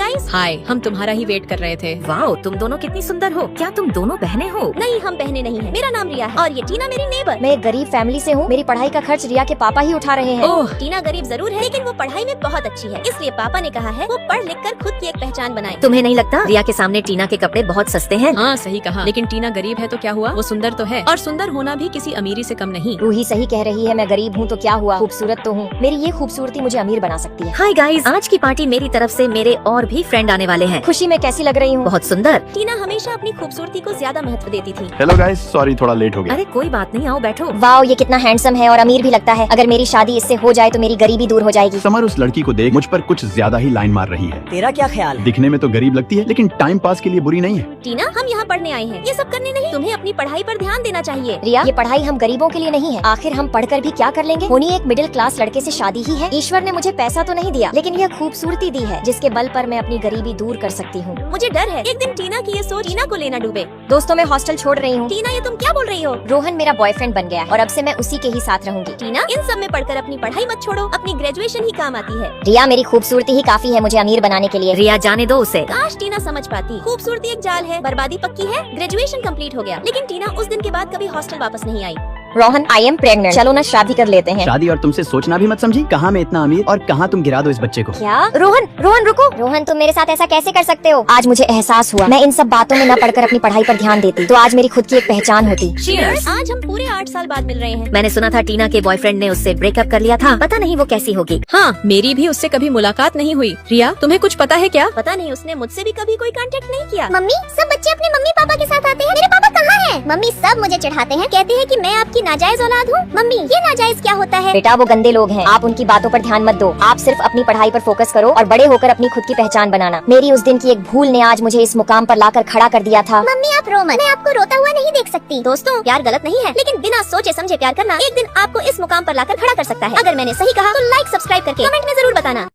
Guys. हाय, हम तुम्हारा ही wait कर रहे थे। वाओ, तुम दोनों कितनी सुंदर हो। क्या तुम दोनों बहनें हो? नहीं, हम बहनें नहीं हैं। मेरा नाम रिया है और ये टीना मेरी नेबर। मैं एक गरीब फैमिली से हूँ। मेरी पढ़ाई का खर्च रिया के पापा ही उठा रहे हैं। ओह, टीना गरीब जरूर है, लेकिन वो पढ़ाई में बहुत अच्छी है, इसलिए पापा ने कहा है वो पढ़ लिख कर खुद की एक पहचान बनाए। तुम्हें नहीं लगता रिया के सामने टीना के कपड़े बहुत सस्ते हैं? हाँ सही कहा। लेकिन टीना गरीब है तो क्या हुआ, वो सुंदर तो है, और सुंदर होना भी किसी अमीरी से कम नहीं। रूही सही कह रही है, मैं गरीब हूँ तो क्या हुआ, खूबसूरत तो हूँ। मेरी ये खूबसूरती मुझे अमीर बना सकती है। हाय गाइस, आज की पार्टी मेरी तरफ से मेरे और भी फ्रेंड आने वाले हैं। खुशी में कैसी लग रही हूँ? बहुत सुंदर। टीना हमेशा अपनी खूबसूरती को ज्यादा महत्व देती थी। हेलो गाइस, सॉरी थोड़ा लेट हो गया। अरे कोई बात नहीं, आओ बैठो। वाओ, ये कितना हैंडसम है और अमीर भी लगता है। अगर मेरी शादी इससे हो जाए तो मेरी गरीबी दूर हो जाएगी। समर उस लड़की को देख मुझ पर कुछ ज्यादा ही लाइन मार रही है। तेरा क्या ख्याल है? दिखने में तो गरीब लगती है, लेकिन टाइम पास के लिए बुरी नहीं है। टीना, हम यहाँ पढ़ने आए हैं, ये सब करने नहीं। तुम्हें अपनी पढ़ाई पर ध्यान देना चाहिए। रिया, ये पढ़ाई हम गरीबों के लिए नहीं है। आखिर हम पढ़कर भी क्या कर लेंगे? होनी एक मिडिल क्लास लड़के से शादी ही है। ईश्वर ने मुझे पैसा तो नहीं दिया, लेकिन यह खूबसूरती दी है जिसके बल पर मैं अपनी गरीबी दूर कर सकती हूँ। मुझे डर है एक दिन टीना की ये सोच टीना को लेना डूबे। दोस्तों, मैं हॉस्टल छोड़ रही हूँ। टीना, ये तुम क्या बोल रही हो? रोहन मेरा बॉयफ्रेंड बन गया और अब से मैं उसी के ही साथ रहूंगी। टीना, इन सब में पढ़कर अपनी पढ़ाई मत छोड़ो, अपनी ग्रेजुएशन ही काम आती है। रिया, मेरी खूबसूरती ही काफी है मुझे अमीर बनाने के लिए। रिया, जाने दो उसे। काश टीना समझ पाती, खूबसूरती एक जाल है, बर्बादी पक्की है। ग्रेजुएशन कंप्लीट हो गया, लेकिन टीना उस दिन के बाद कभी हॉस्टल वापस नहीं आई। Rohan, I am pregnant. चलो ना शादी कर लेते हैं। शादी और तुमसे सोचना भी मत समझी। कहाँ मैं इतना अमीर और कहाँ तुम गिरा दो इस बच्चे को। क्या? रोहन, रोहन रुको। रोहन, तुम मेरे साथ ऐसा कैसे कर सकते हो? आज मुझे एहसास हुआ, मैं इन सब बातों में न पढ़कर अपनी पढ़ाई पर ध्यान देती तो आज मेरी खुद की एक पहचान होती। Cheers! आज हम पूरे 8 साल बाद मिल रहे हैं। मैंने सुना था टीना के बॉयफ्रेंड ने उससे ब्रेकअप कर लिया था। पता नहीं वो कैसी होगी। हाँ, मेरी भी उससे कभी मुलाकात नहीं हुई। रिया, तुम्हें कुछ पता है क्या? पता नहीं, उसने मुझसे भी कभी कोई कांटेक्ट नहीं किया। मम्मी, सब बच्चे अपने मम्मी पापा के साथ आते हैं। मेरे पापा कहाँ हैं? मम्मी सब मुझे चढ़ाते हैं, कहते हैं कि मैं आपकी नाजायज औलाद हूँ। मम्मी, ये नाजायज क्या होता है? बेटा, वो गंदे लोग हैं, आप उनकी बातों पर ध्यान मत दो। आप सिर्फ अपनी पढ़ाई पर फोकस करो और बड़े होकर अपनी खुद की पहचान बनाना। मेरी उस दिन की एक भूल ने आज मुझे इस मुकाम पर लाकर खड़ा कर दिया था। मम्मी, आप रो मत, मैं आपको रोता हुआ नहीं देख सकती। दोस्तों, प्यार गलत नहीं है, लेकिन बिना सोचे समझे प्यार करना एक दिन आपको इस मुकाम पर लाकर खड़ा कर सकता है। अगर मैंने सही कहा तो लाइक सब्सक्राइब करके कमेंट में जरूर बताना।